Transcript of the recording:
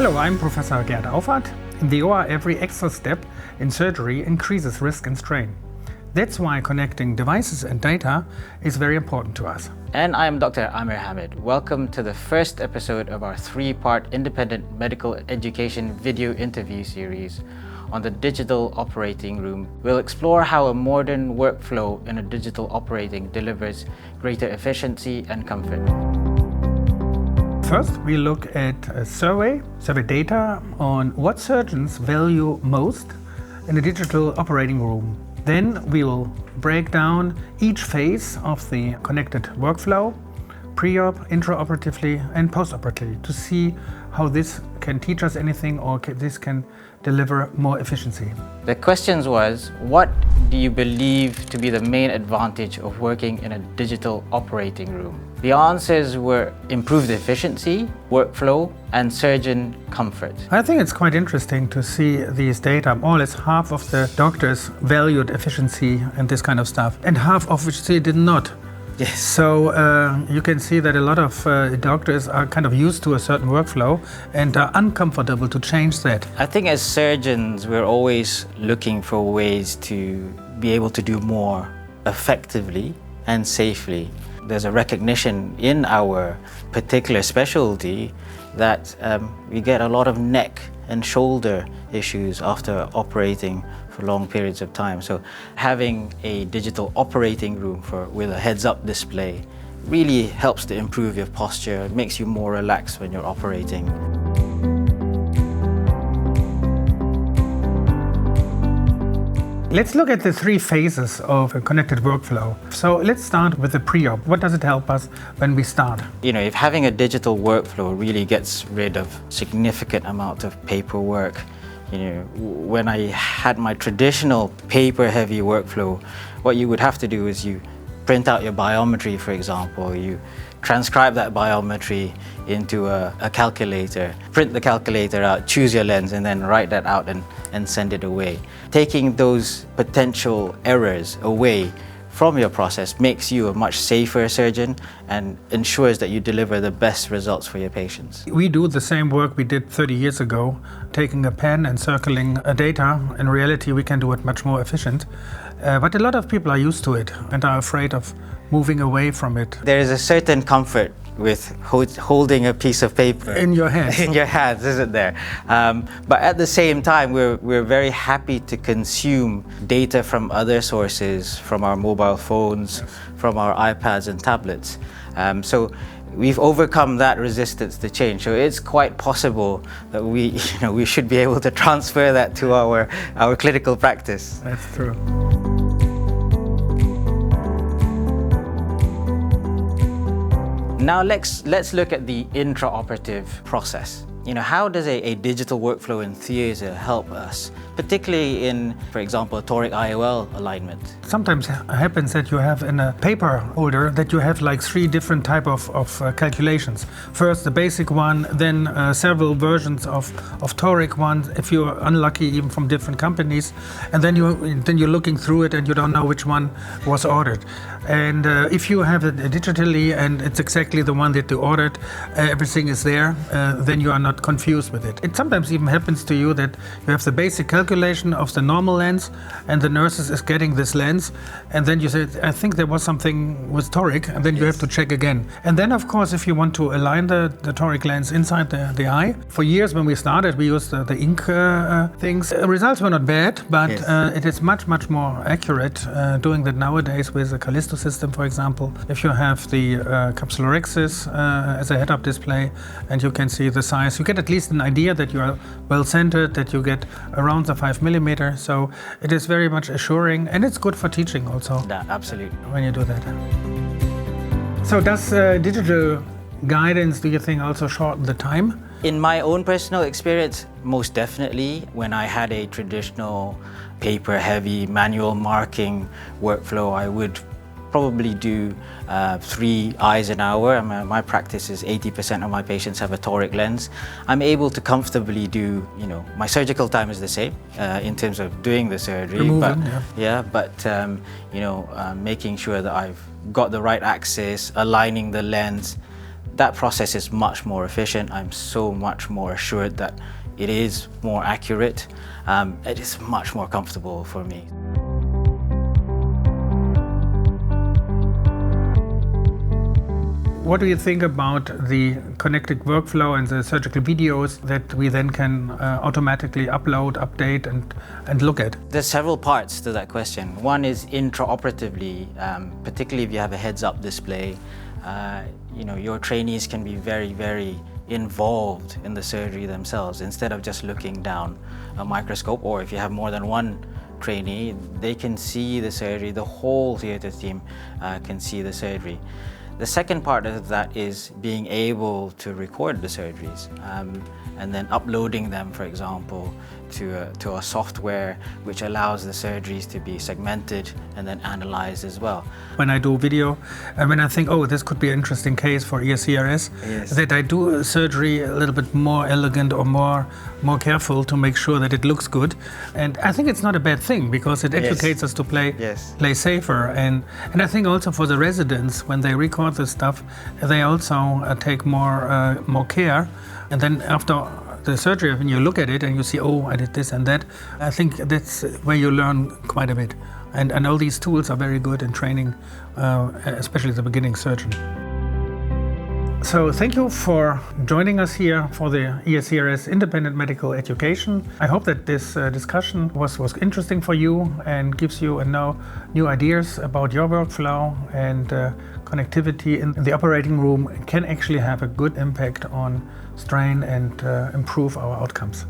Hello, I'm Professor Gerd Auffarth. In the OR, every extra step in surgery increases risk and strain. That's why connecting devices and data is very important to us. And I'm Dr. Amir Hamid. Welcome to the first episode of our three-part independent medical education video interview series on the digital operating room. We'll explore how a modern workflow in a digital operating delivers greater efficiency and comfort. First, we look at a survey data on what surgeons value most in a digital operating room. Then we will break down each phase of the connected workflow, pre-op, intraoperatively and post-operatively, to see how this can teach us anything or this can deliver more efficiency. The questions was, what do you believe to be the main advantage of working in a digital operating room? The answers were improved efficiency, workflow, and surgeon comfort. I think it's quite interesting to see these data. More or less half of the doctors valued efficiency and this kind of stuff, and half of which they did not. Yes. So you can see that a lot of doctors are kind of used to a certain workflow and are uncomfortable to change that. I think as surgeons, we're always looking for ways to be able to do more effectively and safely. There's a recognition in our particular specialty that we get a lot of neck and shoulder issues after operating for long periods of time. So having a digital operating room with a heads-up display really helps to improve your posture. It makes you more relaxed when you're operating. Let's look at the three phases of a connected workflow. So let's start with the pre-op. What does it help us when we start? You know, if having a digital workflow really gets rid of significant amount of paperwork. You know, when I had my traditional paper-heavy workflow, what you would have to do is you print out your biometry, for example. You transcribe that biometry into a calculator, print the calculator out, choose your lens, and then write that out and send it away. Taking those potential errors away from your process makes you a much safer surgeon and ensures that you deliver the best results for your patients. We do the same work we did 30 years ago, taking a pen and circling a data. In reality, we can do it much more efficient. But a lot of people are used to it and are afraid of moving away from it. There is a certain comfort with holding a piece of paper in your hands. In your hands, isn't there? But at the same time, we're very happy to consume data from other sources, from our mobile phones, from our iPads and tablets. So we've overcome that resistance to change. So it's quite possible that we should be able to transfer that to our clinical practice. That's true. Now let's look at the intraoperative process. You know, how does a digital workflow in theatre help us, particularly in, for example, a toric IOL alignment? Sometimes it happens that you have in a paper holder that you have like three different type of calculations. First the basic one, then several versions of toric ones, if you're unlucky, even from different companies, and then you're looking through it and you don't know which one was ordered. And if you have it digitally and it's exactly the one that you ordered, everything is there, then you are not confused with it. It sometimes even happens to you that you have the basic calculation of the normal lens and the nurses is getting this lens, and then you say, I think there was something with toric, and then you have to check again. And then of course, if you want to align the toric lens inside the eye, for years when we started, we used the ink things. The results were not bad, but yes. It is much more accurate doing that nowadays with a Callisto system, for example. If you have the capsulorhexis as a head-up display and you can see the size, you get at least an idea that you are well centered, that you get around the 5 millimeter. So it is very much assuring, and it's good for teaching also. Yeah, absolutely. When you do that. So does digital guidance, do you think, also shorten the time? In my own personal experience, most definitely. When I had a traditional paper-heavy manual marking workflow, I would probably do 3 eyes an hour. My practice is 80% of my patients have a toric lens. I'm able to comfortably do, my surgical time is the same in terms of doing the surgery. Making sure that I've got the right axis, aligning the lens, that process is much more efficient. I'm so much more assured that it is more accurate. It is much more comfortable for me. What do you think about the connected workflow and the surgical videos that we then can automatically upload, update and look at? There's several parts to that question. One is intraoperatively, particularly if you have a heads-up display, your trainees can be very, very involved in the surgery themselves instead of just looking down a microscope, or if you have more than one trainee, they can see the surgery, the whole theatre team can see the surgery. The second part of that is being able to record the surgeries and then uploading them, for example, to a software which allows the surgeries to be segmented and then analyzed as well. When I do video and when I think, oh, this could be an interesting case for ESCRS, Yes. that I do a surgery a little bit more elegant or more careful to make sure that it looks good. And I think it's not a bad thing because it educates us to play safer. And I think also for the residents, when they record this stuff, they also take more care. And then after the surgery, when you look at it and you see, oh, I did this and that, I think that's where you learn quite a bit. And all these tools are very good in training, especially the beginning surgeon. So thank you for joining us here for the ESCRS Independent Medical Education. I hope that this discussion was interesting for you and gives you new ideas about your workflow, and connectivity in the operating room can actually have a good impact on strain and improve our outcomes.